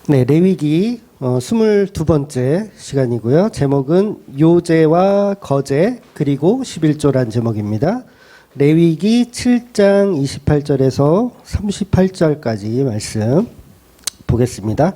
네, 레위기 22번째 시간이고요. 제목은 요제와 거제 그리고 11조란 제목입니다. 레위기 7장 28절에서 38절까지 말씀 보겠습니다.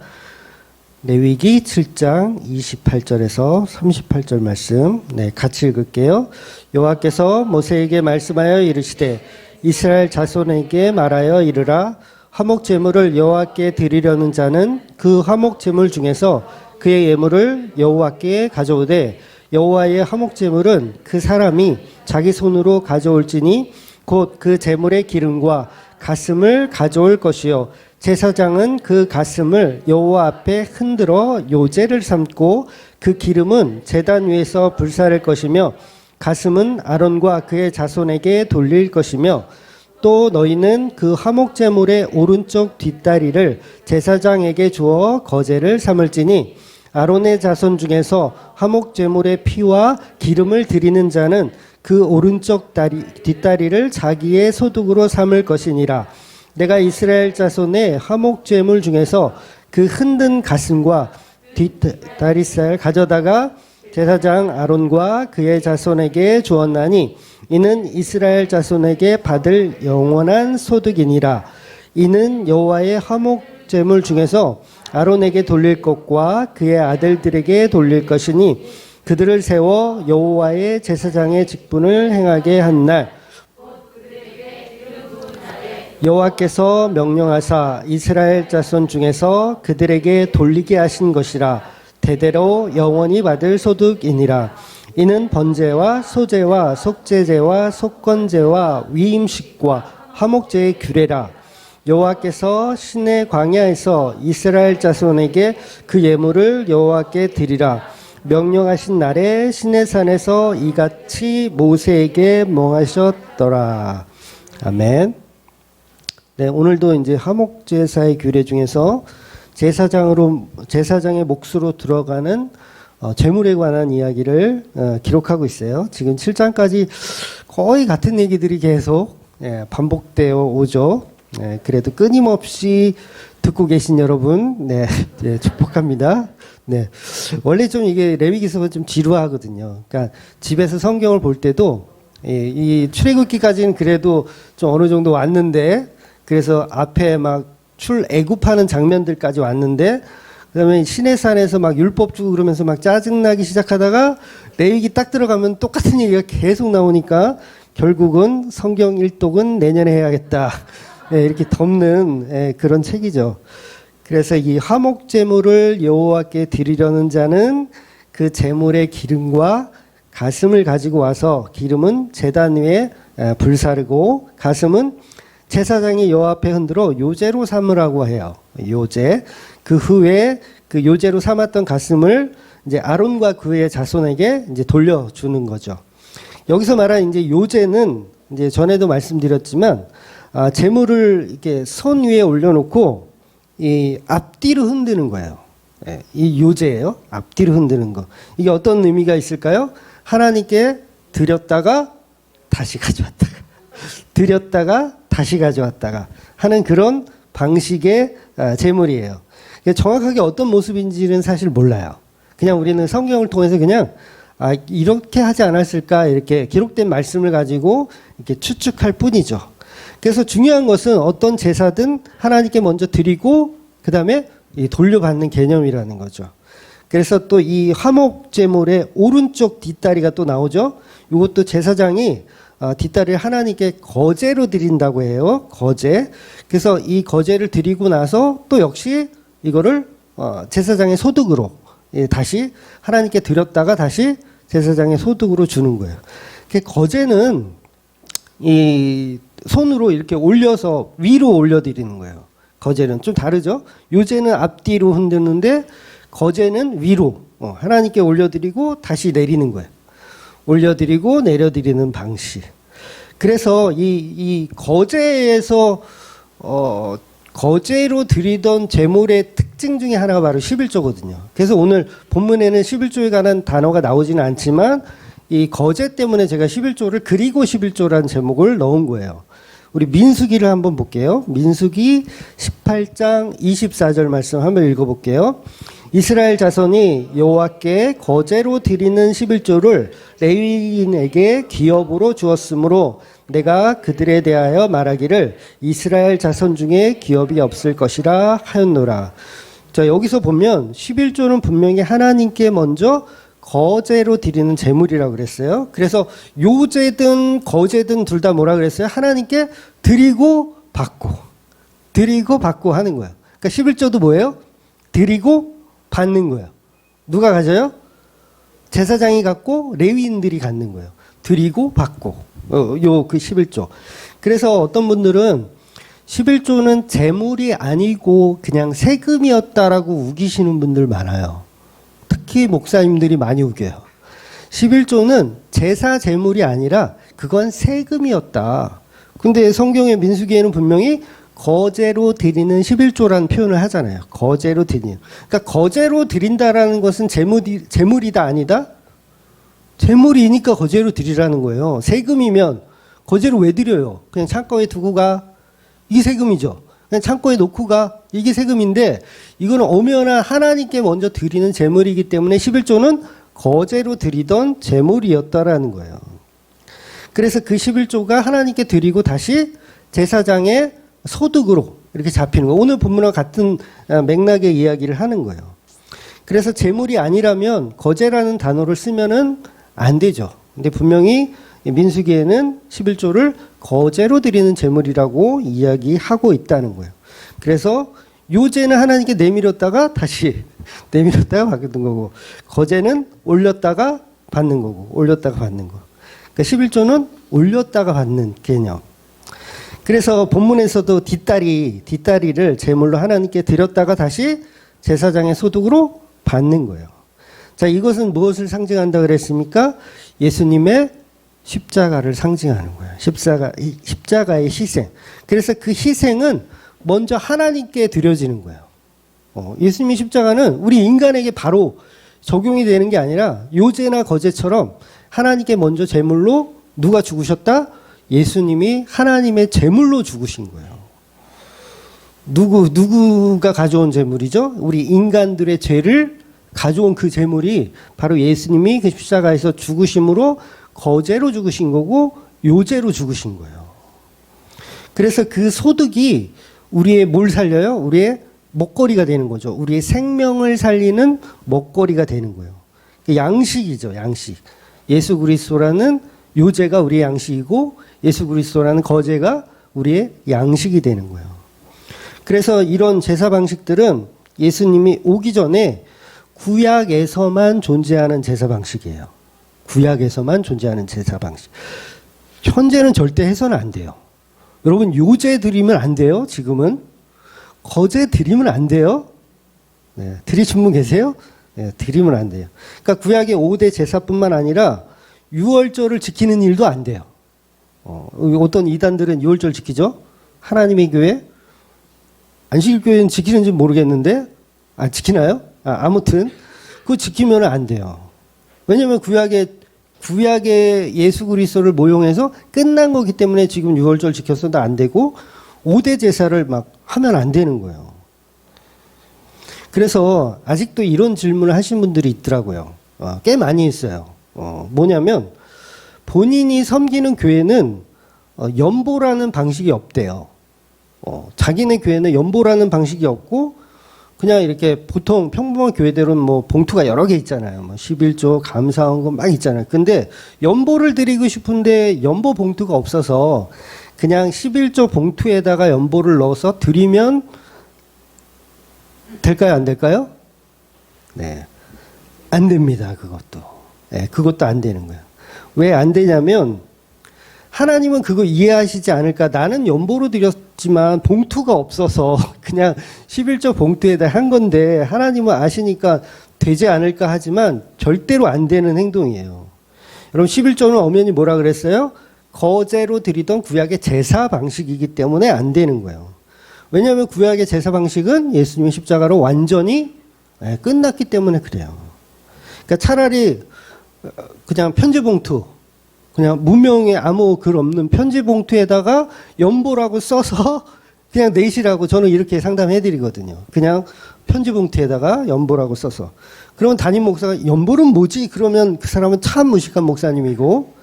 레위기 7장 28절에서 38절 말씀 같이 읽을게요. 여호와께서 모세에게 말씀하여 이르시되 이스라엘 자손에게 말하여 이르라. 화목 제물을 여호와께 드리려는 자는 그 화목 제물 중에서 그의 예물을 여호와께 가져오되 여호와의 화목 제물은 그 사람이 자기 손으로 가져올지니 곧 그 제물의 기름과 가슴을 가져올 것이요 제사장은 그 가슴을 여호와 앞에 흔들어 요제를 삼고 그 기름은 제단 위에서 불사를 것이며 가슴은 아론과 그의 자손에게 돌릴 것이며 또 너희는 그 화목 제물의 오른쪽 뒷다리를 제사장에게 주어 거제를 삼을지니 아론의 자손 중에서 화목 제물의 피와 기름을 드리는 자는 그 오른쪽 뒷다리를 자기의 소득으로 삼을 것이니라. 내가 이스라엘 자손의 화목 제물 중에서 그 흔든 가슴과 뒷다리살 가져다가 제사장 아론과 그의 자손에게 주었나니 이는 이스라엘 자손에게 받을 영원한 소득이니라. 이는 여호와의 화목 제물 중에서 아론에게 돌릴 것과 그의 아들들에게 돌릴 것이니 그들을 세워 여호와의 제사장의 직분을 행하게 한 날 여호와께서 명령하사 이스라엘 자손 중에서 그들에게 돌리게 하신 것이라. 대대로 영원히 받을 소득이니라. 이는 번제와 소제와 속제제와 속건제와 위임식과 화목제의 규례라. 여호와께서 시내 광야에서 이스라엘 자손에게 그 예물을 여호와께 드리라 명령하신 날에 시내산에서 이같이 모세에게 명하셨더라. 아멘. 네, 오늘도 이제 화목제사의 규례 중에서 제사장의 몫으로 들어가는 제물에 관한 이야기를 기록하고 있어요. 지금 7장까지 거의 같은 얘기들이 계속 반복되어 오죠. 그래도 끊임없이 듣고 계신 여러분, 축복합니다. 원래 좀 이게 레위기서가 좀 지루하거든요. 그러니까 집에서 성경을 볼 때도 이 출애굽기까지는 그래도 좀 어느 정도 왔는데, 그래서 앞에 막 출애굽하는 장면들까지 왔는데, 그다음에 시내산에서 막 율법 주고 그러면서 막 짜증나기 시작하다가 레위기 딱 들어가면 똑같은 얘기가 계속 나오니까 결국은 성경 일독은 내년에 해야겠다. 이렇게 덮는 그런 책이죠. 그래서 이 화목 제물을 여호와께 드리려는 자는 그 제물의 기름과 가슴을 가지고 와서 기름은 제단 위에 불사르고 가슴은 제사장이 여호와 앞에 흔들어 요제로 삼으라고 해요. 요제. 그 후에 그 요제로 삼았던 가슴을 이제 아론과 그의 자손에게 이제 돌려주는 거죠. 여기서 말한 이제 요제는 이제 전에도 말씀드렸지만 제물을 이렇게 손 위에 올려놓고 이 앞뒤로 흔드는 거예요. 이 요제예요. 앞뒤로 흔드는 거. 이게 어떤 의미가 있을까요? 하나님께 드렸다가 다시 가져왔다가 드렸다가 다시 가져왔다가 하는 그런 방식의 제물이에요. 정확하게 어떤 모습인지는 사실 몰라요. 그냥 우리는 성경을 통해서 그냥 이렇게 하지 않았을까 이렇게 기록된 말씀을 가지고 이렇게 추측할 뿐이죠. 그래서 중요한 것은 어떤 제사든 하나님께 먼저 드리고 그 다음에 돌려받는 개념이라는 거죠. 그래서 또 이 화목 제물의 오른쪽 뒷다리가 또 나오죠. 이것도 제사장이 뒷다리를 하나님께 거제로 드린다고 해요. 거제. 그래서 이 거제를 드리고 나서 또 역시 이거를 제사장의 소득으로 다시 하나님께 드렸다가 다시 제사장의 소득으로 주는 거예요. 거제는 이 손으로 이렇게 올려서 위로 올려드리는 거예요. 거제는 좀 다르죠. 요제는 앞뒤로 흔드는데 거제는 위로 하나님께 올려드리고 다시 내리는 거예요. 올려드리고 내려드리는 방식. 그래서 이 거제에서 거제로 드리던 제물의 특징 중에 하나가 바로 11조거든요. 그래서 오늘 본문에는 11조에 관한 단어가 나오지는 않지만 이 거제 때문에 제가 11조를 그리고 11조라는 제목을 넣은 거예요. 우리 민수기를 한번 볼게요. 민수기 18장 24절 말씀 한번 읽어볼게요. 이스라엘 자손이 여호와께 거제로 드리는 11조를 레위인에게 기업으로 주었으므로 내가 그들에 대하여 말하기를 이스라엘 자손 중에 기업이 없을 것이라 하였노라. 자, 여기서 보면 11조는 분명히 하나님께 먼저 거제로 드리는 제물이라고 그랬어요. 그래서 요제든 거제든 둘 다 뭐라 그랬어요? 하나님께 드리고 받고 하는 거예요. 그러니까 11조도 뭐예요? 드리고 받는 거예요. 누가 가져요? 제사장이 갖고 레위인들이 갖는 거예요. 드리고 받고. 요 그 11조. 그래서 어떤 분들은 11조는 제물이 아니고 그냥 세금이었다라고 우기시는 분들 많아요. 특히 목사님들이 많이 우겨요. 11조는 제사 제물이 아니라 그건 세금이었다. 근데 성경의 민수기에는 분명히 거제로 드리는 11조라는 표현을 하잖아요. 거제로 드리는. 그러니까 거제로 드린다라는 것은 제물이다 아니다? 제물이니까 거제로 드리라는 거예요. 세금이면 거제로 왜 드려요? 그냥 창고에 두고 가. 이게 세금이죠. 그냥 창고에 놓고 가. 이게 세금인데 이거는 엄연한 하나님께 먼저 드리는 제물이기 때문에 11조는 거제로 드리던 제물이었다라는 거예요. 그래서 그 11조가 하나님께 드리고 다시 제사장의 소득으로 이렇게 잡히는 거예요. 오늘 본문과 같은 맥락의 이야기를 하는 거예요. 그래서 제물이 아니라면 거제라는 단어를 쓰면은 안 되죠. 근데 분명히 민수기에는 11조를 거제로 드리는 제물이라고 이야기하고 있다는 거예요. 그래서 요제는 하나님께 내밀었다가 다시 내밀었다가 받는 거고, 거제는 올렸다가 받는 거고, 올렸다가 받는 거. 그러니까 11조는 올렸다가 받는 개념. 그래서 본문에서도 뒷다리를 제물로 하나님께 드렸다가 다시 제사장의 소득으로 받는 거예요. 자, 이것은 무엇을 상징한다 그랬습니까? 예수님의 십자가를 상징하는 거예요. 십자가의 희생. 그래서 그 희생은 먼저 하나님께 드려지는 거예요. 예수님의 십자가는 우리 인간에게 바로 적용이 되는 게 아니라 요제나 거제처럼 하나님께 먼저 제물로 누가 죽으셨다? 예수님이 하나님의 제물로 죽으신 거예요. 누구가 가져온 제물이죠? 우리 인간들의 죄를 가져온 그 제물이 바로 예수님이 그 십자가에서 죽으심으로 거제로 죽으신 거고 요제로 죽으신 거예요. 그래서 그 소득이 우리의 뭘 살려요? 우리의 먹거리가 되는 거죠. 우리의 생명을 살리는 먹거리가 되는 거예요. 양식이죠, 양식. 예수 그리스도라는 요제가 우리의 양식이고 예수 그리스도라는 거제가 우리의 양식이 되는 거예요. 그래서 이런 제사 방식들은 예수님이 오기 전에 구약에서만 존재하는 제사 방식이에요. 구약에서만 존재하는 제사 방식. 현재는 절대 해서는 안 돼요. 여러분, 요제 드리면 안 돼요. 지금은 거제 드리면 안 돼요. 네, 드리신 분 계세요? 네, 드리면 안 돼요. 그러니까 구약의 5대 제사뿐만 아니라 유월절을 지키는 일도 안 돼요. 어떤 이단들은 유월절 지키죠? 하나님의 교회? 안식일교회는 지키는지 모르겠는데, 지키나요? 아무튼, 그거 지키면 안 돼요. 왜냐면 구약의 예수 그리스도를 모용해서 끝난 거기 때문에 지금 유월절 지켰어도 안 되고, 5대 제사를 막 하면 안 되는 거예요. 그래서 아직도 이런 질문을 하신 분들이 있더라고요. 꽤 많이 있어요. 뭐냐면, 본인이 섬기는 교회는 연보라는 방식이 없대요. 자기네 교회는 연보라는 방식이 없고 그냥 이렇게 보통 평범한 교회들은 뭐 봉투가 여러 개 있잖아요. 뭐 11조 감사헌금 막 있잖아요. 근데 연보를 드리고 싶은데 연보 봉투가 없어서 그냥 11조 봉투에다가 연보를 넣어서 드리면 될까요? 안 될까요? 네. 안 됩니다. 그것도. 네, 그것도 안 되는 거예요. 왜 안 되냐면 하나님은 그거 이해하시지 않을까. 나는 연보로 드렸지만 봉투가 없어서 그냥 11조 봉투에다 한 건데 하나님은 아시니까 되지 않을까 하지만 절대로 안 되는 행동이에요. 여러분, 11조는 엄연히 뭐라 그랬어요? 거제로 드리던 구약의 제사 방식이기 때문에 안 되는 거예요. 왜냐하면 구약의 제사 방식은 예수님의 십자가로 완전히 끝났기 때문에 그래요. 그러니까 차라리 그냥 편지 봉투 그냥 무명의 아무 글 없는 편지 봉투에다가 연보라고 써서 그냥 내시라고 저는 이렇게 상담해 드리거든요. 그냥 편지 봉투에다가 연보라고 써서. 그러면 담임 목사가 연보는 뭐지? 그러면 그 사람은 참 무식한 목사님이고,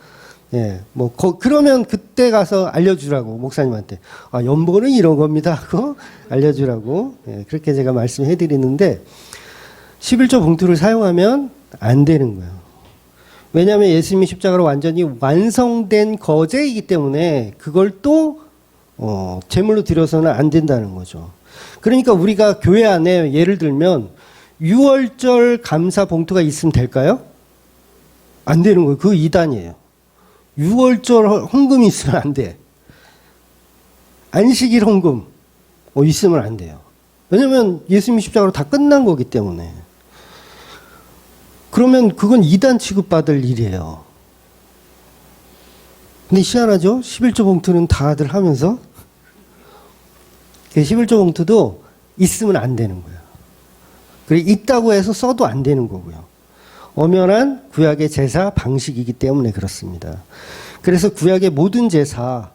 예, 뭐, 그러면 그때 가서 알려주라고, 목사님한테. 아, 연보는 이런 겁니다. 하고 알려주라고. 예, 그렇게 제가 말씀해 드리는데, 11조 봉투를 사용하면 안 되는 거예요. 왜냐하면 예수님이 십자가로 완전히 완성된 거제이기 때문에 그걸 또 제물로 드려서는 안 된다는 거죠. 그러니까 우리가 교회 안에 예를 들면 6월절 감사 봉투가 있으면 될까요? 안 되는 거예요. 그거 이단이에요. 6월절 헌금이 있으면 안 돼. 안식일 헌금 있으면 안 돼요. 왜냐하면 예수님이 십자가로 다 끝난 거기 때문에. 그러면 그건 이단 취급받을 일이에요. 근데 희한하죠? 11조 봉투는 다들 하면서 11조 봉투도 있으면 안 되는 거예요. 그리고 있다고 해서 써도 안 되는 거고요. 엄연한 구약의 제사 방식이기 때문에 그렇습니다. 그래서 구약의 모든 제사,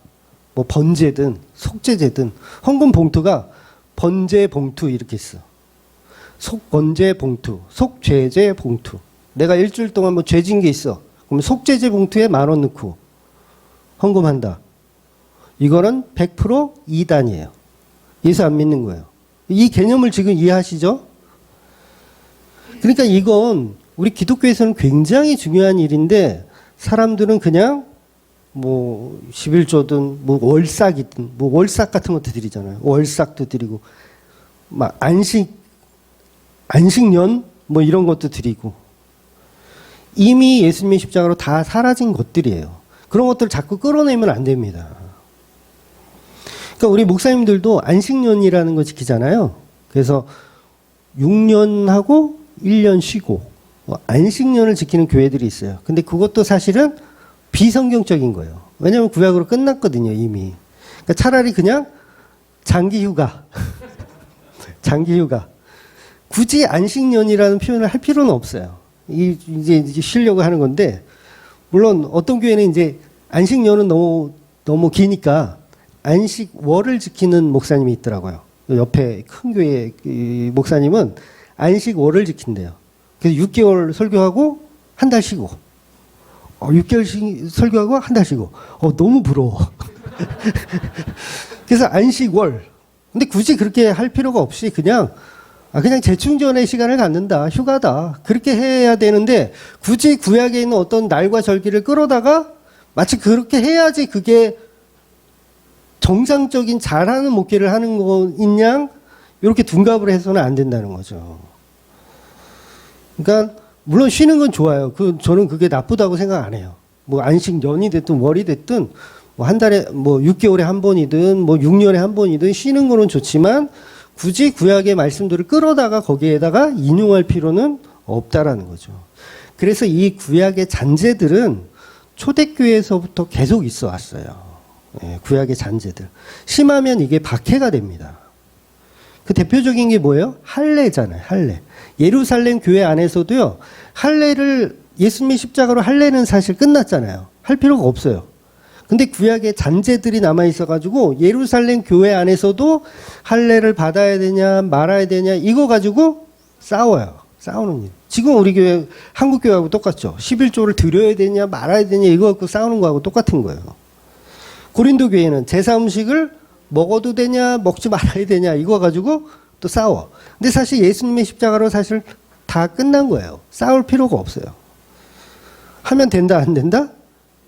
뭐 번제든 속죄제든 헌금 봉투가 번제 봉투 이렇게 있어. 속번제 봉투, 속죄제 봉투. 내가 일주일 동안 뭐 죄진 게 있어. 그럼 속죄제 봉투에 10,000원 넣고 헌금한다. 이거는 100% 이단이에요. 예수 안 믿는 거예요. 이 개념을 지금 이해하시죠? 그러니까 이건 우리 기독교에서는 굉장히 중요한 일인데 사람들은 그냥 뭐 11조든 뭐 월삭이든 뭐 월삭 같은 것도 드리잖아요. 월삭도 드리고 막 안식년 뭐 이런 것도 드리고 이미 예수님의 십자가로 다 사라진 것들이에요. 그런 것들을 자꾸 끌어내면 안 됩니다. 그러니까 우리 목사님들도 안식년이라는 거 지키잖아요. 그래서 6년 하고 1년 쉬고 안식년을 지키는 교회들이 있어요. 근데 그것도 사실은 비성경적인 거예요. 왜냐하면 구약으로 끝났거든요, 이미. 그러니까 차라리 그냥 장기 휴가. 장기 휴가. 굳이 안식년이라는 표현을 할 필요는 없어요. 이제 쉬려고 하는 건데, 물론 어떤 교회는 이제 안식년은 너무 기니까 안식월을 지키는 목사님이 있더라고요. 옆에 큰 교회 목사님은 안식월을 지킨대요. 그래서 6개월 설교하고 한 달 쉬고, 6개월 설교하고 한 달 쉬고, 너무 부러워. 그래서 안식월. 근데 굳이 그렇게 할 필요가 없이 그냥 재충전의 시간을 갖는다. 휴가다. 그렇게 해야 되는데 굳이 구약에 있는 어떤 날과 절기를 끌어다가 마치 그렇게 해야지 그게 정상적인 잘하는 목회를 하는 거인 양 이렇게 둔갑을 해서는 안 된다는 거죠. 그러니까 물론 쉬는 건 좋아요. 저는 그게 나쁘다고 생각 안 해요. 뭐 안식년이 됐든 월이 됐든 뭐 한 달에 뭐 6개월에 한 번이든 뭐 6년에 한 번이든 쉬는 거는 좋지만 굳이 구약의 말씀들을 끌어다가 거기에다가 인용할 필요는 없다라는 거죠. 그래서 이 구약의 잔재들은 초대교회에서부터 계속 있어 왔어요. 예, 구약의 잔재들. 심하면 이게 박해가 됩니다. 그 대표적인 게 뭐예요? 할례잖아요. 할례. 예루살렘 교회 안에서도요. 할례를 예수님의 십자가로 할례는 사실 끝났잖아요. 할 필요가 없어요. 근데 구약의 잔재들이 남아 있어가지고 예루살렘 교회 안에서도 할례를 받아야 되냐 말아야 되냐 이거 가지고 싸워요. 싸우는 일. 지금 우리 교회 한국 교회하고 똑같죠. 11조를 드려야 되냐 말아야 되냐 이거 갖고 싸우는 거하고 똑같은 거예요. 고린도 교회는 제사 음식을 먹어도 되냐 먹지 말아야 되냐 이거 가지고 또 싸워. 근데 사실 예수님의 십자가로 사실 다 끝난 거예요. 싸울 필요가 없어요. 하면 된다 안 된다?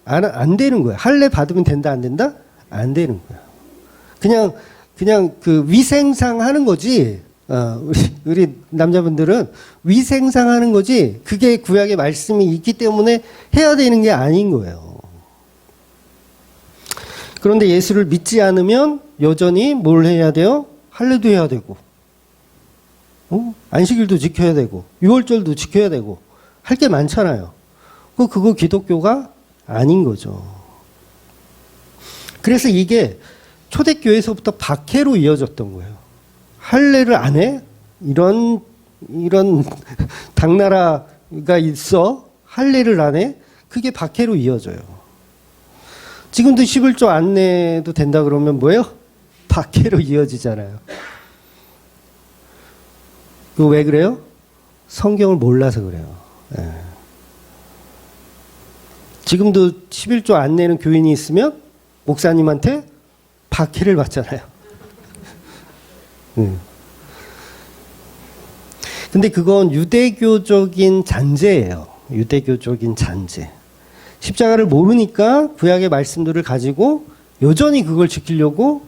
안 되는 거예요. 할례 받으면 된다 안 된다? 안 되는 거예요. 그냥 그 위생상 하는 거지. 우리 남자분들은 위생상 하는 거지. 그게 구약의 말씀이 있기 때문에 해야 되는 게 아닌 거예요. 그런데 예수를 믿지 않으면 여전히 뭘 해야 돼요? 할례도 해야 되고, 안식일도 지켜야 되고, 6월절도 지켜야 되고, 할 게 많잖아요. 그거 기독교가 아닌 거죠. 그래서 이게 초대교회에서부터 박해로 이어졌던 거예요. 할례를 안 해? 이런 당나라가 있어? 할례를 안 해? 그게 박해로 이어져요. 지금도 11조 안 내도 된다 그러면 뭐예요? 박해로 이어지잖아요. 그거 왜 그래요? 성경을 몰라서 그래요. 예. 지금도 11조 안 내는 교인이 있으면 목사님한테 박해를 받잖아요. 근데 그건 유대교적인 잔재예요. 유대교적인 잔재. 십자가를 모르니까 구약의 말씀들을 가지고 여전히 그걸 지키려고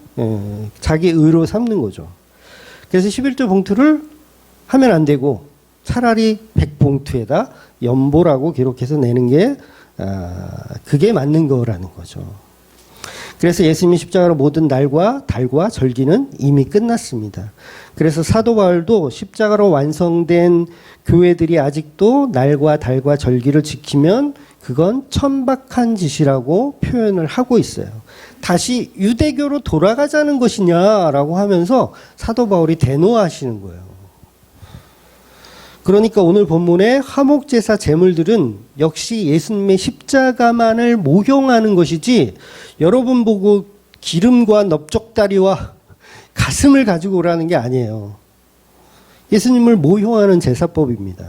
자기 의로 삼는 거죠. 그래서 11조 봉투를 하면 안 되고 차라리 100봉투에다 연보라고 기록해서 내는 게 그게 맞는 거라는 거죠. 그래서 예수님이 십자가로 모든 날과 달과 절기는 이미 끝났습니다. 그래서 사도 바울도 십자가로 완성된 교회들이 아직도 날과 달과 절기를 지키면 그건 천박한 짓이라고 표현을 하고 있어요. 다시 유대교로 돌아가자는 것이냐라고 하면서 사도 바울이 대노하시는 거예요. 그러니까 오늘 본문의 화목제사 제물들은 역시 예수님의 십자가만을 모형하는 것이지 여러분 보고 기름과 넓적다리와 가슴을 가지고 오라는 게 아니에요. 예수님을 모형하는 제사법입니다.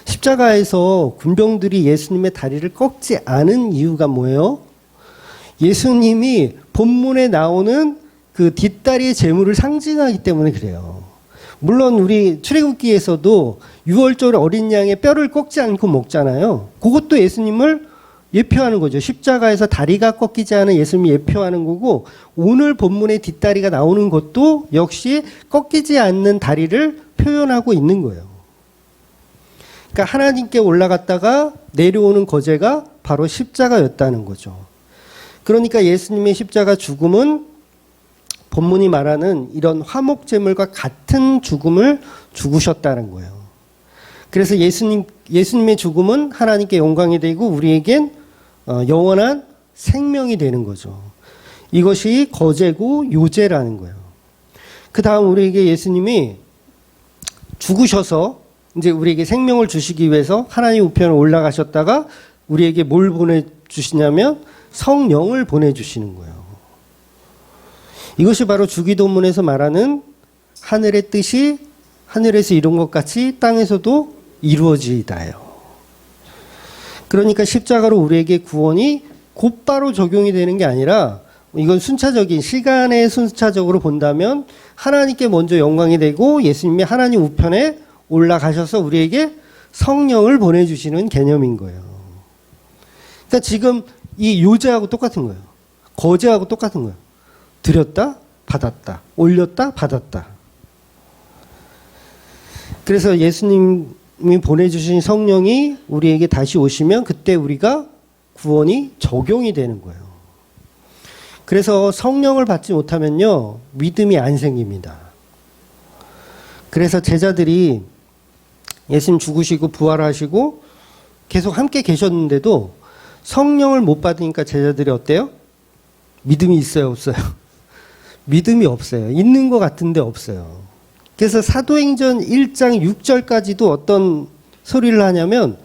십자가에서 군병들이 예수님의 다리를 꺾지 않은 이유가 뭐예요? 예수님이 본문에 나오는 그 뒷다리의 제물을 상징하기 때문에 그래요. 물론 우리 출애굽기에서도 유월절 어린 양의 뼈를 꺾지 않고 먹잖아요. 그것도 예수님을 예표하는 거죠. 십자가에서 다리가 꺾이지 않은 예수님이 예표하는 거고, 오늘 본문의 뒷다리가 나오는 것도 역시 꺾이지 않는 다리를 표현하고 있는 거예요. 그러니까 하나님께 올라갔다가 내려오는 거제가 바로 십자가였다는 거죠. 그러니까 예수님의 십자가 죽음은 본문이 말하는 이런 화목제물과 같은 죽음을 죽으셨다는 거예요. 그래서 예수님의 죽음은 하나님께 영광이 되고 우리에겐 영원한 생명이 되는 거죠. 이것이 거제고 요제라는 거예요. 그 다음 우리에게 예수님이 죽으셔서 이제 우리에게 생명을 주시기 위해서 하나님 우편에 올라가셨다가 우리에게 뭘 보내주시냐면 성령을 보내주시는 거예요. 이것이 바로 주기도문에서 말하는 하늘의 뜻이 하늘에서 이룬 것 같이 땅에서도 이루어지이다요. 그러니까 십자가로 우리에게 구원이 곧바로 적용이 되는 게 아니라 이건 순차적인 시간의 순차적으로 본다면 하나님께 먼저 영광이 되고 예수님이 하나님 우편에 올라가셔서 우리에게 성령을 보내주시는 개념인 거예요. 그러니까 지금 이 요제하고 똑같은 거예요. 거제하고 똑같은 거예요. 드렸다, 받았다. 올렸다, 받았다. 그래서 예수님이 보내주신 성령이 우리에게 다시 오시면 그때 우리가 구원이 적용이 되는 거예요. 그래서 성령을 받지 못하면요, 믿음이 안 생깁니다. 그래서 제자들이 예수님 죽으시고 부활하시고 계속 함께 계셨는데도 성령을 못 받으니까 제자들이 어때요? 믿음이 있어요, 없어요? 믿음이 없어요. 있는 것 같은데 없어요. 그래서 사도행전 1장 6절까지도 어떤 소리를 하냐면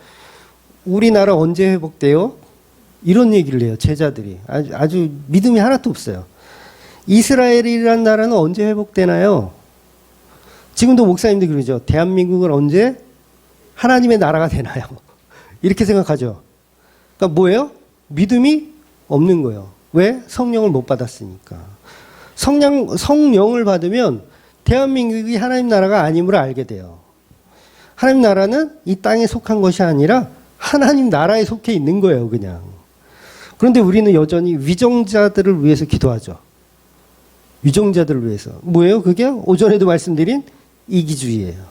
우리나라 언제 회복돼요? 이런 얘기를 해요. 제자들이. 아주 믿음이 하나도 없어요. 이스라엘이라는 나라는 언제 회복되나요? 지금도 목사님들 그러죠. 대한민국은 언제 하나님의 나라가 되나요? 이렇게 생각하죠. 그러니까 뭐예요? 믿음이 없는 거예요. 왜? 성령을 못 받았으니까. 성령을 받으면 대한민국이 하나님 나라가 아님을 알게 돼요. 하나님 나라는 이 땅에 속한 것이 아니라 하나님 나라에 속해 있는 거예요, 그냥. 그런데 우리는 여전히 위정자들을 위해서 기도하죠. 위정자들을 위해서. 뭐예요? 그게 오전에도 말씀드린 이기주의예요.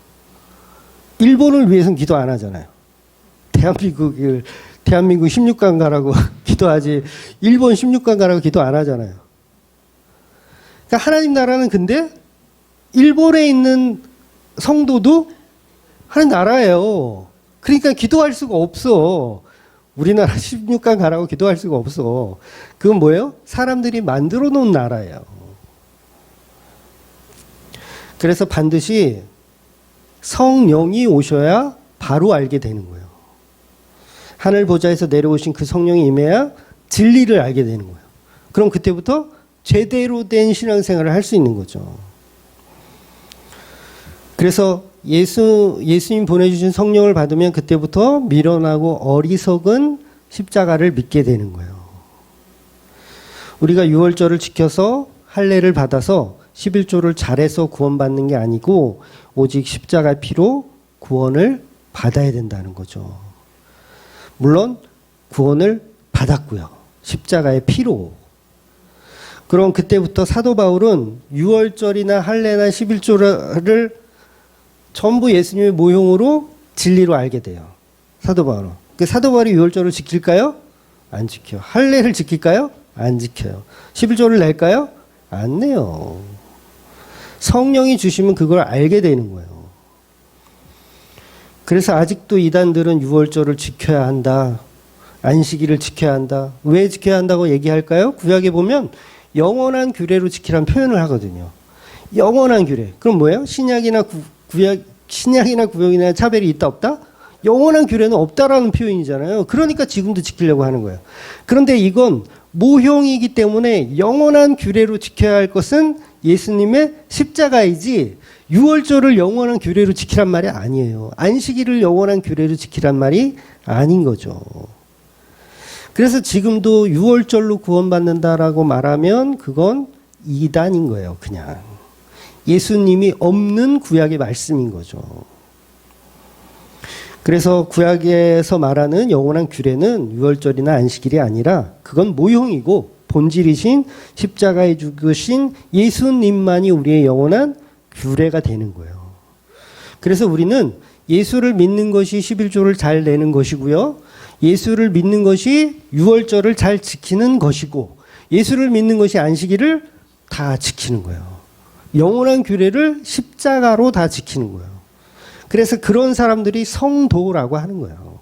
일본을 위해서는 기도 안 하잖아요. 대한민국 16강 가라고 기도하지 일본 16강 가라고 기도 안 하잖아요. 그러니까 하나님 나라는 근데 일본에 있는 성도도 하나님 나라예요. 그러니까 기도할 수가 없어. 우리나라 16강 가라고 기도할 수가 없어. 그건 뭐예요? 사람들이 만들어 놓은 나라예요. 그래서 반드시 성령이 오셔야 바로 알게 되는 거예요. 하늘 보좌에서 내려오신 그 성령이 임해야 진리를 알게 되는 거예요. 그럼 그때부터 제대로 된 신앙생활을 할 수 있는 거죠. 그래서 예수님 보내주신 성령을 받으면 그때부터 미련하고 어리석은 십자가를 믿게 되는 거예요. 우리가 유월절을 지켜서 할례를 받아서 11조를 잘해서 구원받는 게 아니고 오직 십자가의 피로 구원을 받아야 된다는 거죠. 물론 구원을 받았고요. 십자가의 피로. 그럼 그때부터 사도 바울은 유월절이나 할례나 11조를 전부 예수님의 모형으로 진리로 알게 돼요. 사도 바울은. 그 사도 바울이 유월절을 지킬까요? 안 지켜요. 할례를 지킬까요? 안 지켜요. 11조를 낼까요? 안 내요. 성령이 주시면 그걸 알게 되는 거예요. 그래서 아직도 이단들은 유월절을 지켜야 한다. 안식일을 지켜야 한다. 왜 지켜야 한다고 얘기할까요? 구약에 보면 영원한 규례로 지키라는 표현을 하거든요. 영원한 규례. 그럼 뭐예요? 신약이나 구약이나 차별이 있다 없다? 영원한 규례는 없다라는 표현이잖아요. 그러니까 지금도 지키려고 하는 거예요. 그런데 이건 모형이기 때문에 영원한 규례로 지켜야 할 것은 예수님의 십자가이지 유월절을 영원한 규례로 지키란 말이 아니에요. 안식일을 영원한 규례로 지키란 말이 아닌 거죠. 그래서 지금도 유월절로 구원받는다라고 말하면 그건 이단인 거예요. 그냥 예수님이 없는 구약의 말씀인 거죠. 그래서 구약에서 말하는 영원한 규례는 유월절이나 안식일이 아니라 그건 모형이고 본질이신 십자가에 죽으신 예수님만이 우리의 영원한 규례가 되는 거예요. 그래서 우리는 예수를 믿는 것이 11조를 잘 내는 것이고요. 예수를 믿는 것이 유월절을 잘 지키는 것이고 예수를 믿는 것이 안식일을 다 지키는 거예요. 영원한 규례를 십자가로 다 지키는 거예요. 그래서 그런 사람들이 성도라고 하는 거예요.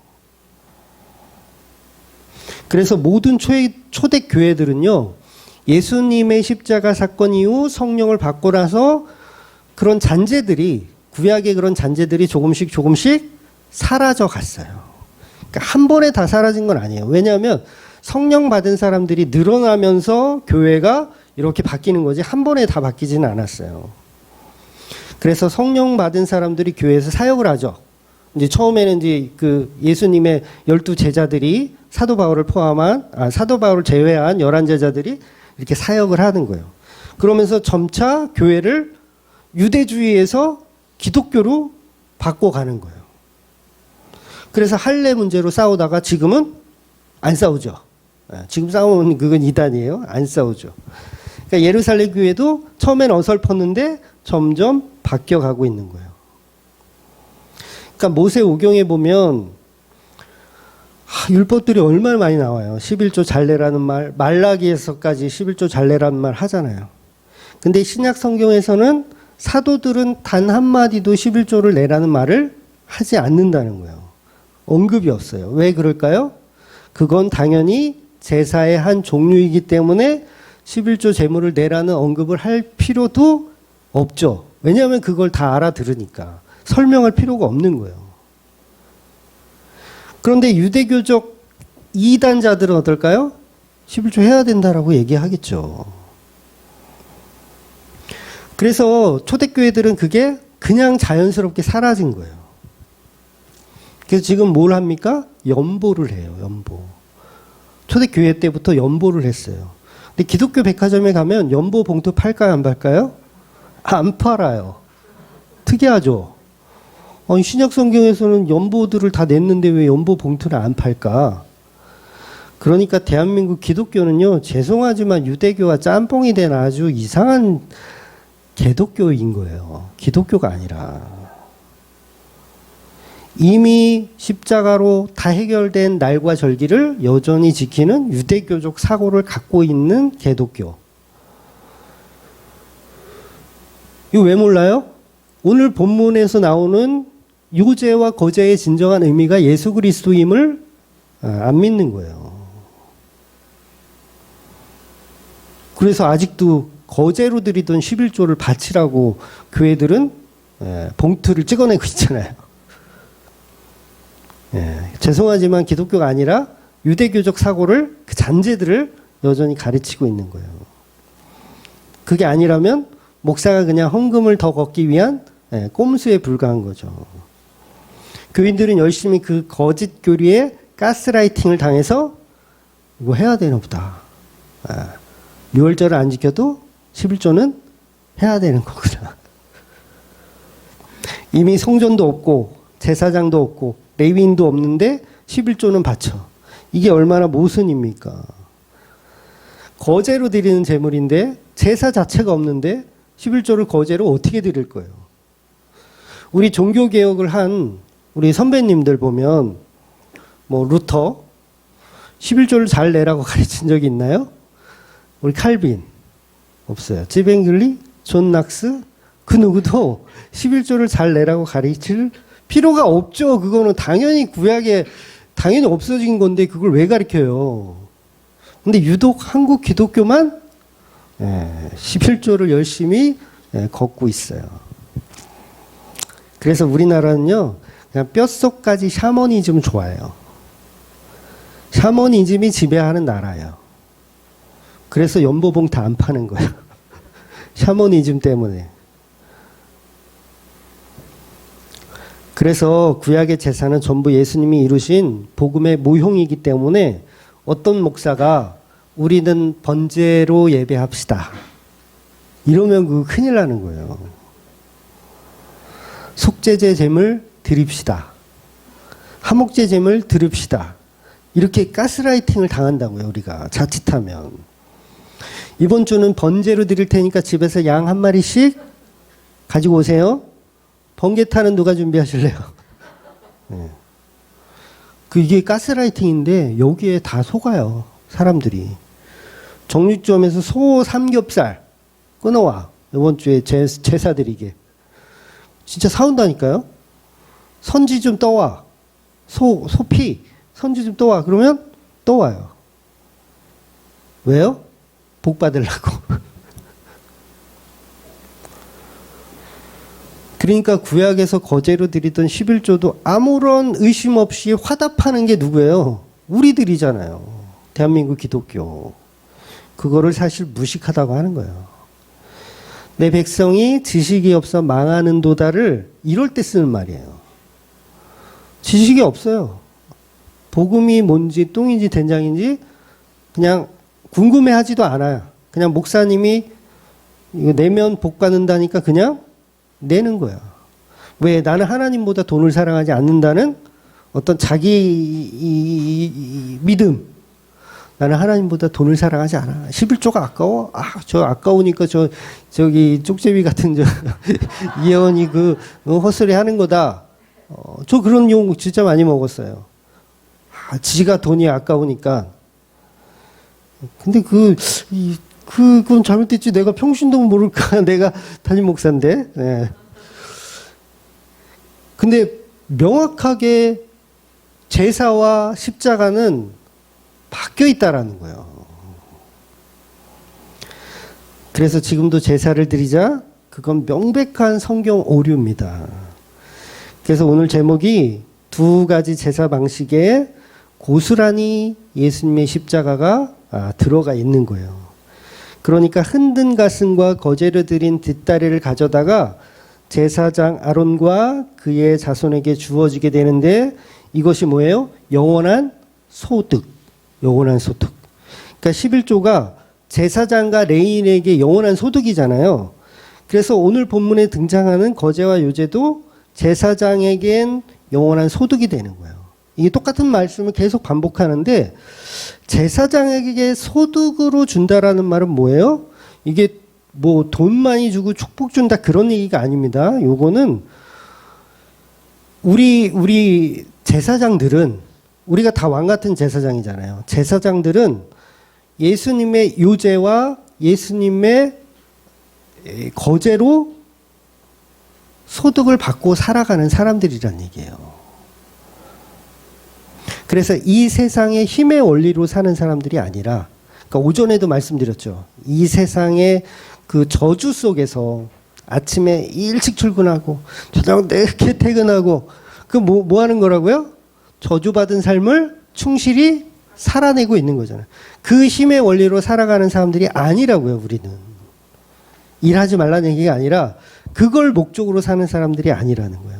그래서 모든 초대 교회들은요, 예수님의 십자가 사건 이후 성령을 받고 나서 그런 잔재들이, 구약의 그런 잔재들이 조금씩 사라져 갔어요. 그러니까 한 번에 다 사라진 건 아니에요. 왜냐하면 성령 받은 사람들이 늘어나면서 교회가 이렇게 바뀌는 거지 한 번에 다 바뀌지는 않았어요. 그래서 성령 받은 사람들이 교회에서 사역을 하죠. 이제 처음에는 이제 그 예수님의 12 제자들이 사도 바울을 제외한 11 제자들이 이렇게 사역을 하는 거예요. 그러면서 점차 교회를 유대주의에서 기독교로 바꿔가는 거예요. 그래서 할례 문제로 싸우다가 지금은 안 싸우죠. 지금 싸우는 그건 이단이에요. 안 싸우죠. 그러니까 예루살렘 교회도 처음엔 어설펐는데 점점 바뀌어가고 있는 거예요. 그러니까 모세 오경에 보면 율법들이 얼마나 많이 나와요. 11조 잘내라는 말, 말라기에서까지 11조 잘내라는 말 하잖아요. 근데 신약 성경에서는 사도들은 단 한마디도 11조를 내라는 말을 하지 않는다는 거예요. 언급이 없어요. 왜 그럴까요? 그건 당연히 제사의 한 종류이기 때문에 11조 제물을 내라는 언급을 할 필요도 없죠. 왜냐하면 그걸 다 알아들으니까. 설명할 필요가 없는 거예요. 그런데 유대교적 이단자들은 어떨까요? 11조 해야 된다라고 얘기하겠죠. 그래서 초대교회들은 그게 그냥 자연스럽게 사라진 거예요. 그래서 지금 뭘 합니까? 연보를 해요. 연보. 초대교회 때부터 연보를 했어요. 근데 기독교 백화점에 가면 연보 봉투 팔까요? 안 팔까요? 안 팔아요. 특이하죠? 신약 성경에서는 연보들을 다 냈는데 왜 연보 봉투를 안 팔까? 그러니까 대한민국 기독교는요, 죄송하지만 유대교와 짬뽕이 된 아주 이상한 개독교인 거예요. 기독교가 아니라. 이미 십자가로 다 해결된 날과 절기를 여전히 지키는 유대교적 사고를 갖고 있는 개독교. 이거 왜 몰라요? 오늘 본문에서 나오는 요제와 거제의 진정한 의미가 예수 그리스도임을 안 믿는 거예요. 그래서 아직도 거제로 드리던 11조를 바치라고 교회들은 봉투를 찍어내고 있잖아요. 죄송하지만 기독교가 아니라 유대교적 사고를 그 잔재들을 여전히 가르치고 있는 거예요. 그게 아니라면 목사가 그냥 헌금을 더 걷기 위한 꼼수에 불과한 거죠. 교인들은 열심히 그 거짓 교리에 가스라이팅을 당해서 이거 해야 되나 보다. 6월절을 안 지켜도 11조는 해야 되는 거구나. 이미 성전도 없고 제사장도 없고 레위인도 없는데 11조는 바쳐. 이게 얼마나 모순입니까? 거제로 드리는 제물인데 제사 자체가 없는데 11조를 거제로 어떻게 드릴 거예요? 우리 종교개혁을 한 우리 선배님들 보면 뭐 루터 11조를 잘 내라고 가르친 적이 있나요? 우리 칼빈 없어요. 지벤글리, 존 낙스 그 누구도 11조를 잘 내라고 가르칠 필요가 없죠. 그거는 당연히 구약에 당연히 없어진 건데 그걸 왜 가르쳐요? 근데 유독 한국 기독교만 11조를 열심히 걷고 있어요. 그래서 우리나라는요, 그냥 뼛속까지 샤머니즘 좋아해요. 샤머니즘이 지배하는 나라예요. 그래서 연보봉 다 안 파는 거예요. 샤머니즘 때문에. 그래서 구약의 제사는 전부 예수님이 이루신 복음의 모형이기 때문에 어떤 목사가 우리는 번제로 예배합시다. 이러면 그거 큰일 나는 거예요. 속죄제 제물 드립시다. 화목제 제물 드립시다. 이렇게 가스라이팅을 당한다고요, 우리가. 자칫하면. 이번 주는 번제로 드릴 테니까 집에서 양 한 마리씩 가지고 오세요. 번개탄은 누가 준비하실래요? 네. 이게 가스라이팅인데 여기에 다 속아요, 사람들이. 정육점에서 소 삼겹살 끊어와. 이번 주에 제사 드리게. 진짜 사온다니까요. 선지 좀 떠와. 소피 선지 좀 떠와. 그러면 떠와요. 왜요? 복 받으려고. 그러니까 구약에서 거제로 드리던 11조도 아무런 의심 없이 화답하는 게 누구예요? 우리들이잖아요. 대한민국 기독교. 그거를 사실 무식하다고 하는 거예요. 내 백성이 지식이 없어 망하는 도다를 이럴 때 쓰는 말이에요. 지식이 없어요. 복음이 뭔지 똥인지 된장인지 그냥 궁금해하지도 않아요. 그냥 목사님이 이거 내면 복 받는다니까 그냥 내는 거야. 왜? 나는 하나님보다 돈을 사랑하지 않는다는 어떤 자기 믿음. 나는 하나님보다 돈을 사랑하지 않아. 11조가 아까워? 저 아까우니까 저기 쪽제비 같은 이혜원이 헛소리 하는 거다. 저 그런 욕 진짜 많이 먹었어요. 지가 돈이 아까우니까. 근데 그건 잘못됐지. 내가 평신도 모를까. 내가 담임 목사인데. 네. 근데 명확하게 제사와 십자가는 바뀌어 있다라는 거예요. 그래서 지금도 제사를 드리자 그건 명백한 성경 오류입니다. 그래서 오늘 제목이 두 가지 제사 방식에 고스란히 예수님의 십자가가 들어가 있는 거예요. 그러니까 흔든 가슴과 거제로 드린 뒷다리를 가져다가 제사장 아론과 그의 자손에게 주어지게 되는데 이것이 뭐예요? 영원한 소득. 영원한 소득. 그러니까 11조가 제사장과 레위인에게 영원한 소득이잖아요. 그래서 오늘 본문에 등장하는 거제와 요제도 제사장에겐 영원한 소득이 되는 거예요. 이게 똑같은 말씀을 계속 반복하는데 제사장에게 소득으로 준다라는 말은 뭐예요? 이게 뭐 돈 많이 주고 축복 준다 그런 얘기가 아닙니다. 요거는 우리 제사장들은 우리가 다 왕 같은 제사장이잖아요. 제사장들은 예수님의 요제와 예수님의 거제로 소득을 받고 살아가는 사람들이란 얘기예요. 그래서 이 세상의 힘의 원리로 사는 사람들이 아니라, 그러니까 오전에도 말씀드렸죠. 이 세상의 그 저주 속에서 아침에 일찍 출근하고 저녁 늦게 퇴근하고 뭐 하는 거라고요? 저주받은 삶을 충실히 살아내고 있는 거잖아요. 그 힘의 원리로 살아가는 사람들이 아니라고요, 우리는. 일하지 말라는 얘기가 아니라 그걸 목적으로 사는 사람들이 아니라는 거예요.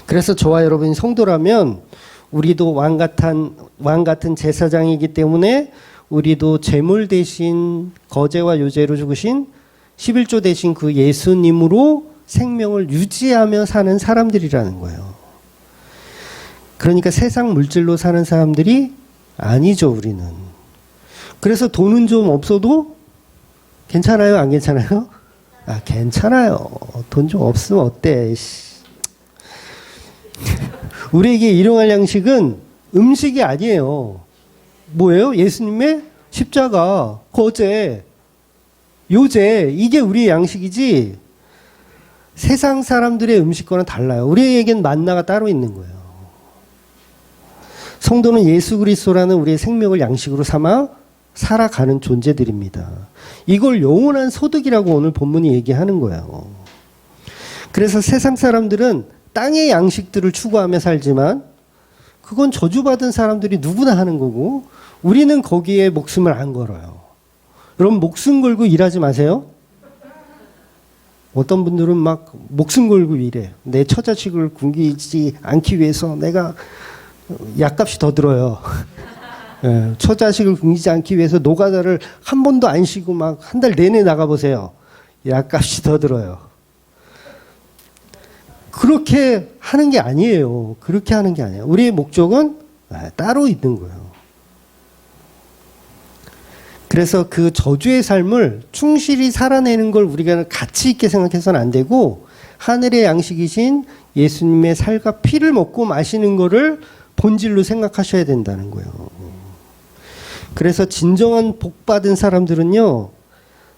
그래서 저와 여러분이 성도라면 우리도 왕 같은 제사장이기 때문에 우리도 제물 대신 거제와 요제로 죽으신 11조 대신 그 예수님으로 생명을 유지하며 사는 사람들이라는 거예요. 그러니까 세상 물질로 사는 사람들이 아니죠, 우리는. 그래서 돈은 좀 없어도 괜찮아요, 안 괜찮아요? 아, 괜찮아요. 돈 좀 없으면 어때? 우리에게 일용할 양식은 음식이 아니에요. 뭐예요? 예수님의 십자가, 거제, 요제, 이게 우리의 양식이지 세상 사람들의 음식과는 달라요. 우리에겐 만나가 따로 있는 거예요. 성도는 예수 그리스도라는 우리의 생명을 양식으로 삼아 살아가는 존재들입니다. 이걸 영원한 소득이라고 오늘 본문이 얘기하는 거예요. 그래서 세상 사람들은 땅의 양식들을 추구하며 살지만 그건 저주받은 사람들이 누구나 하는 거고 우리는 거기에 목숨을 안 걸어요. 여러분 목숨 걸고 일하지 마세요. 어떤 분들은 막 목숨 걸고 일해요. 내 처자식을 굶기지 않기 위해서 내가 약값이 더 들어요. 예, 처자식을 굶기지 않기 위해서 노가다를 한 번도 안 쉬고 막 한 달 내내 나가보세요. 약값이 더 들어요. 그렇게 하는 게 아니에요. 그렇게 하는 게 아니에요. 우리의 목적은 따로 있는 거예요. 그래서 그 저주의 삶을 충실히 살아내는 걸 우리가 가치 있게 생각해서는 안 되고 하늘의 양식이신 예수님의 살과 피를 먹고 마시는 거를 본질로 생각하셔야 된다는 거예요. 그래서 진정한 복 받은 사람들은요,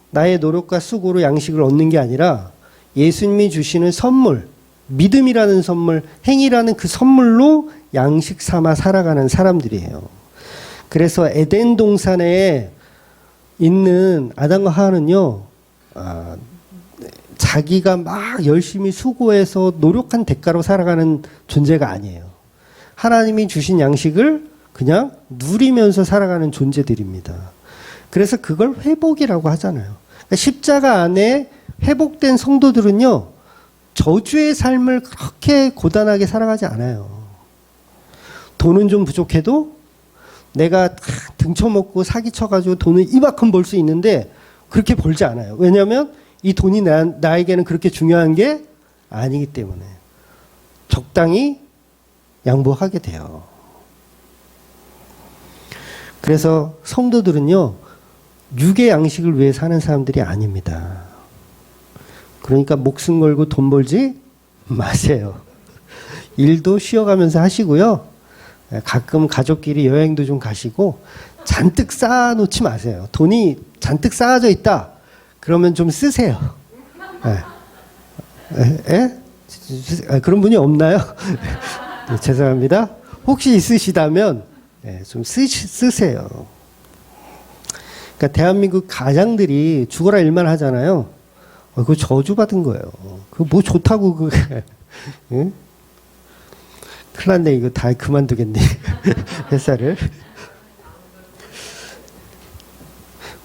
나의 노력과 수고로 양식을 얻는 게 아니라 예수님이 주시는 선물, 믿음이라는 선물, 행위라는 그 선물로 양식 삼아 살아가는 사람들이에요. 그래서 에덴 동산에 있는 아담과 하와는요, 자기가 막 열심히 수고해서 노력한 대가로 살아가는 존재가 아니에요. 하나님이 주신 양식을 그냥 누리면서 살아가는 존재들입니다. 그래서 그걸 회복이라고 하잖아요. 그러니까 십자가 안에 회복된 성도들은요, 저주의 삶을 그렇게 고단하게 살아가지 않아요. 돈은 좀 부족해도 내가 등쳐먹고 사기쳐가지고 돈을 이만큼 벌 수 있는데 그렇게 벌지 않아요. 왜냐하면 이 돈이 나에게는 그렇게 중요한 게 아니기 때문에 적당히 양보하게 돼요. 그래서 성도들은요, 육의 양식을 위해 사는 사람들이 아닙니다. 그러니까 목숨 걸고 돈 벌지 마세요. 일도 쉬어가면서 하시고요. 가끔 가족끼리 여행도 좀 가시고 잔뜩 쌓아놓지 마세요. 돈이 잔뜩 쌓아져 있다. 그러면 좀 쓰세요. 그런 분이 없나요? 네, 죄송합니다. 혹시 있으시다면 좀 쓰세요. 그러니까 대한민국 가장들이 죽어라 일만 하잖아요. 그거 저주받은 거예요. 그거 뭐 좋다고 그게. 응? 큰일 났네. 이거 다 그만두겠네. 회사를.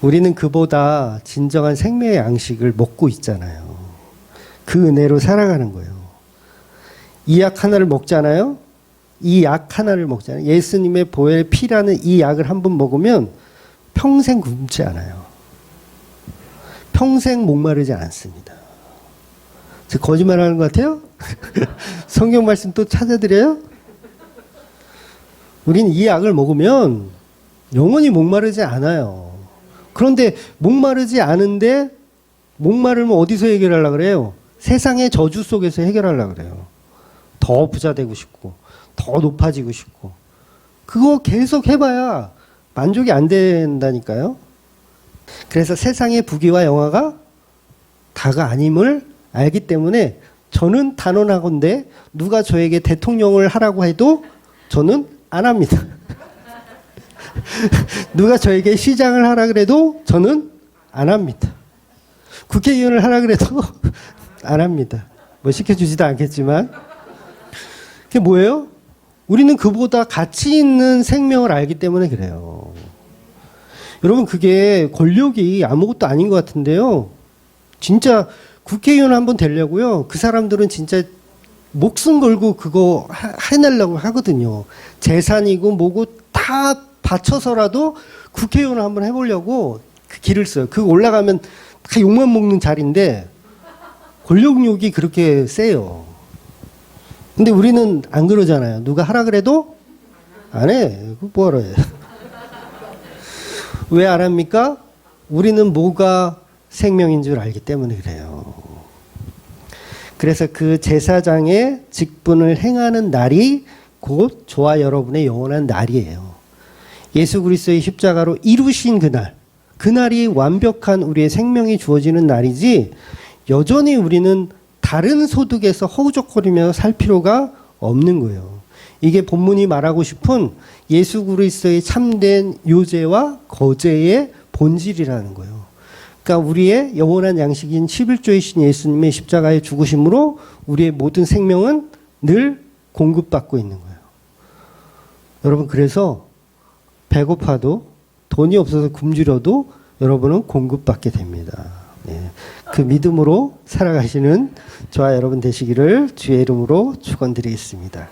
우리는 그보다 진정한 생명의 양식을 먹고 있잖아요. 그 은혜로 살아가는 거예요. 이 약 하나를 먹잖아요. 이 약 하나를 먹잖아요. 예수님의 보혈 피라는 이 약을 한 번 먹으면 평생 굶지 않아요. 평생 목마르지 않습니다. 저 거짓말 하는 것 같아요? 성경 말씀 또 찾아드려요? 우리는 이 약을 먹으면 영원히 목마르지 않아요. 그런데 목마르지 않은데 목마르면 어디서 해결하려고 그래요? 세상의 저주 속에서 해결하려고 그래요. 더 부자 되고 싶고 더 높아지고 싶고 그거 계속 해봐야 만족이 안 된다니까요. 그래서 세상의 부귀와 영화가 다가 아님을 알기 때문에 저는 단언하건대 누가 저에게 대통령을 하라고 해도 저는 안 합니다. 누가 저에게 시장을 하라 그래도 저는 안 합니다. 국회의원을 하라 그래도 안 합니다. 뭐 시켜주지도 않겠지만 그게 뭐예요? 우리는 그보다 가치 있는 생명을 알기 때문에 그래요. 여러분, 그게 권력이 아무것도 아닌 것 같은데요. 진짜 국회의원 한번 되려고요. 그 사람들은 진짜 목숨 걸고 그거 해내려고 하거든요. 재산이고 뭐고 다 바쳐서라도 국회의원을 한번 해보려고 그 길을 써요. 그거 올라가면 다 욕만 먹는 자리인데 권력욕이 그렇게 세요. 근데 우리는 안 그러잖아요. 누가 하라 그래도 안 해. 그거 뭐하러 해. 왜 안 합니까? 우리는 뭐가 생명인 줄 알기 때문에 그래요. 그래서 그 제사장의 직분을 행하는 날이 곧 저와 여러분의 영원한 날이에요. 예수 그리스도의 십자가로 이루신 그날, 그날이 완벽한 우리의 생명이 주어지는 날이지 여전히 우리는 다른 소득에서 허우적거리며 살 필요가 없는 거예요. 이게 본문이 말하고 싶은 예수 그리스도의 참된 요제와 거제의 본질이라는 거예요. 그러니까 우리의 영원한 양식인 11조이신 예수님의 십자가의 죽으심으로 우리의 모든 생명은 늘 공급받고 있는 거예요. 여러분, 그래서 배고파도 돈이 없어서 굶주려도 여러분은 공급받게 됩니다. 네. 그 믿음으로 살아가시는 저와 여러분 되시기를 주의 이름으로 축원드리겠습니다.